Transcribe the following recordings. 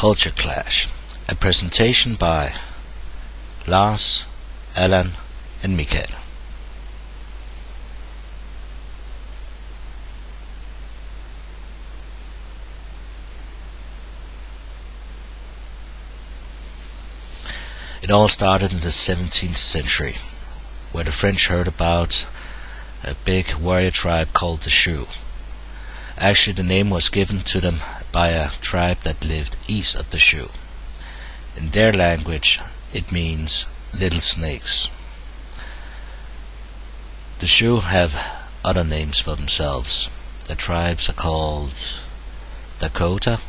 Culture Clash, a presentation by Lars, Allan and Mikael. It all started in the 17th century, where the French heard about a big warrior tribe called the Sioux. Actually, the name was given to them by a tribe that lived east of the Sioux. In their language, it means little snakes. The Sioux have other names for themselves. The tribes are called Dakota,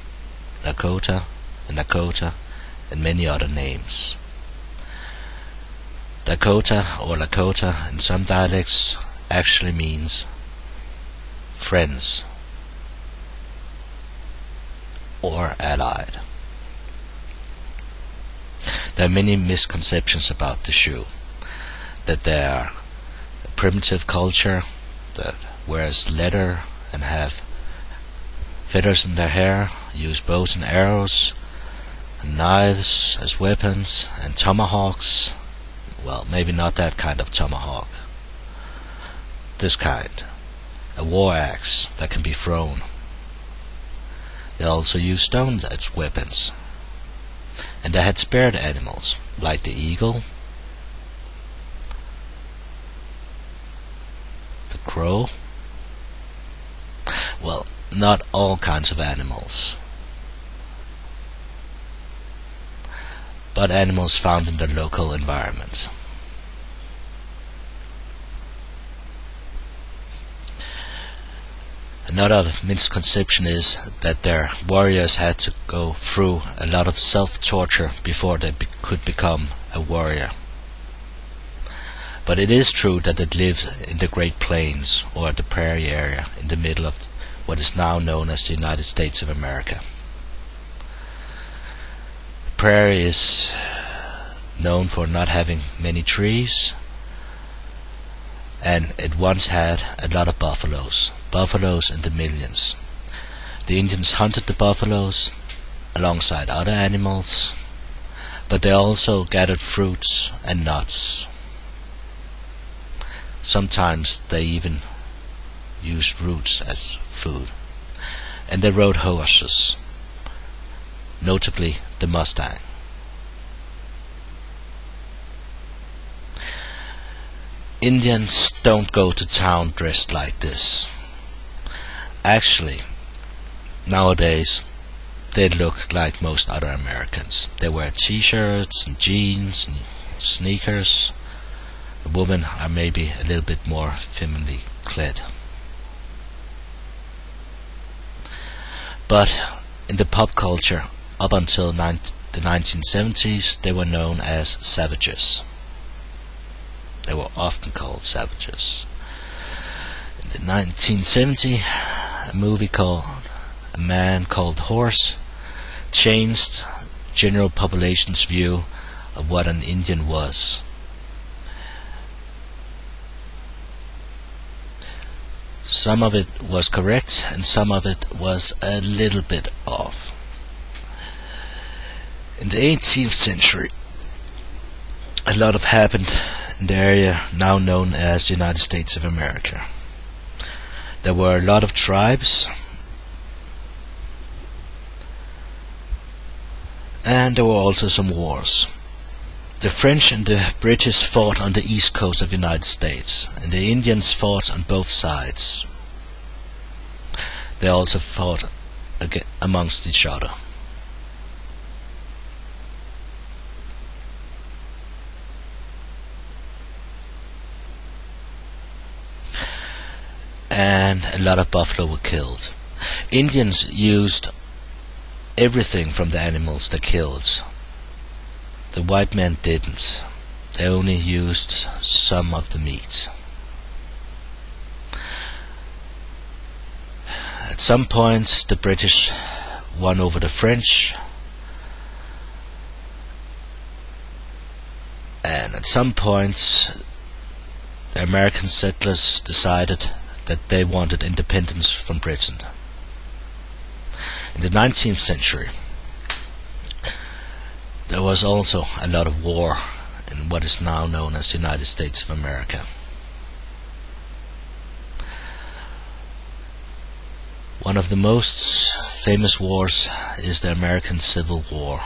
and many other names. Dakota or Lakota in some dialects actually means friends or allied. There are many misconceptions about the Sioux, that they are a primitive culture that wears leather and have feathers in their hair, use bows and arrows and knives as weapons, and tomahawks. Well, maybe not that kind of tomahawk. This kind, a war axe that can be thrown. They also used stones as weapons. And they had spared animals, like the eagle, the crow. Well, not all kinds of animals, but animals found in the local environment. Another misconception is that their warriors had to go through a lot of self-torture before they could become a warrior. But it is true that they lived in the Great Plains or the prairie area in the middle of what is now known as the United States of America. The prairie is known for not having many trees, and it once had a lot of buffaloes in the millions. The Indians hunted the buffaloes alongside other animals, but they also gathered fruits and nuts. Sometimes they even used roots as food. And they rode horses, notably the Mustang. Indians don't go to town dressed like this. Actually, nowadays, they look like most other Americans. They wear t-shirts and jeans and sneakers. The women are maybe a little bit more femininely clad. But in the pop culture, up until the 1970s, they were known as savages. They were often called savages. In 1970, a movie called A Man Called Horse changed general population's view of what an Indian was. Some of it was correct and some of it was a little bit off. In the 18th century, a lot of happened in the area now known as the United States of America. There were a lot of tribes, and there were also some wars. The French and the British fought on the east coast of the United States, and the Indians fought on both sides. They also fought amongst each other. And a lot of buffalo were killed. Indians used everything from the animals they killed. The white men didn't. They only used some of the meat. At some point, the British won over the French, and at some point, the American settlers decided that they wanted independence from Britain. In the 19th century, there was also a lot of war in what is now known as the United States of America. One of the most famous wars is the American Civil War.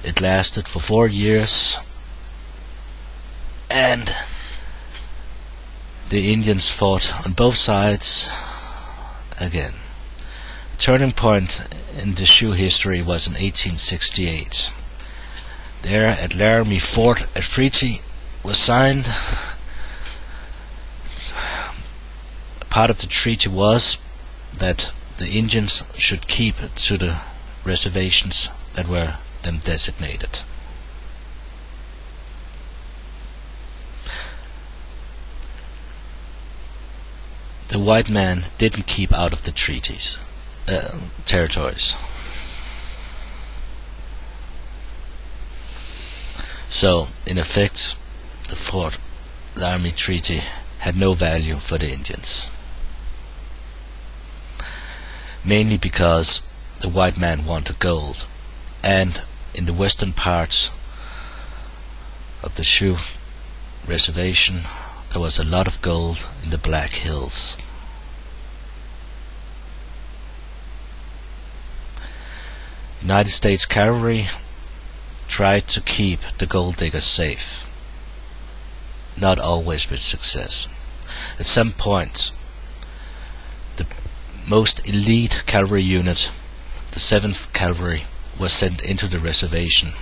It lasted for 4 years, and the Indians fought on both sides again. A turning point in the Sioux history was in 1868. There at Laramie Fort, a treaty was signed. Part of the treaty was that the Indians should keep to the reservations that were them designated. The white man didn't keep out of the territories. So, in effect, the Fort Laramie Treaty had no value for the Indians. Mainly because the white man wanted gold, and in the western parts of the Sioux reservation there was a lot of gold in the Black Hills. United States cavalry tried to keep the gold diggers safe, not always with success. At some point, the most elite cavalry unit, the 7th Cavalry, was sent into the reservation.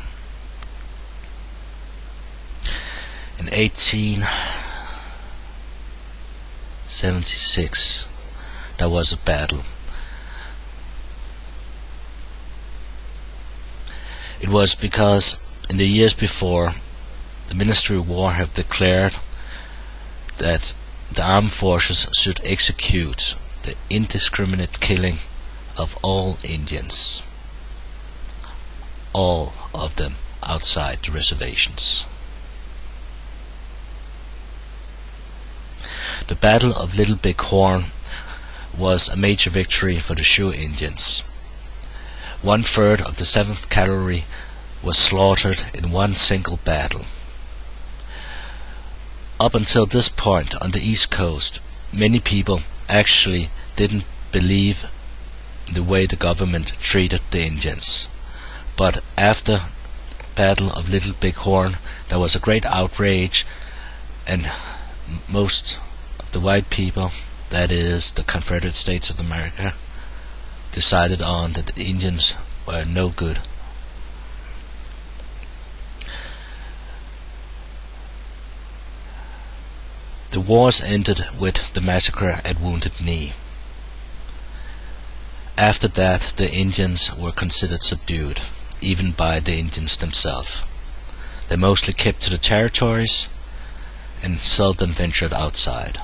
In 1876, there was a battle. It was because in the years before, the Ministry of War have declared that the armed forces should execute the indiscriminate killing of all Indians, all of them outside the reservations. The Battle of Little Big Horn was a major victory for the Sioux Indians. 1/3 of the 7th Cavalry was slaughtered in one single battle. Up until this point on the East Coast, many people actually didn't believe the way the government treated the Indians. But after Battle of Little Big Horn, there was a great outrage, and most of the white people, that is the Confederate States of America, decided on that the Indians were no good. The wars ended with the massacre at Wounded Knee. After that, the Indians were considered subdued, even by the Indians themselves. They mostly kept to the territories and seldom ventured outside.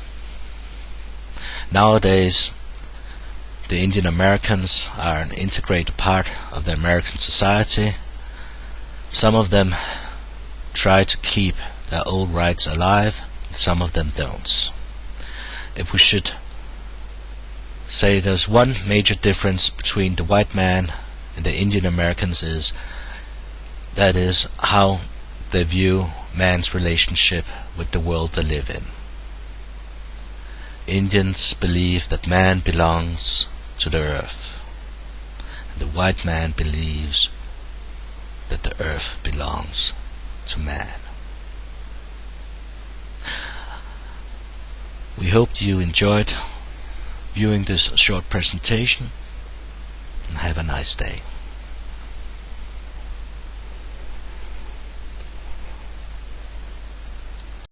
Nowadays, the Indian Americans are an integrated part of the American society. Some of them try to keep their old rights alive, some of them don't. If we should say there's one major difference between the white man and the Indian Americans, that is how they view man's relationship with the world they live in. Indians believe that man belongs to the earth, and the white man believes that the earth belongs to man. We hope you enjoyed viewing this short presentation, and have a nice day.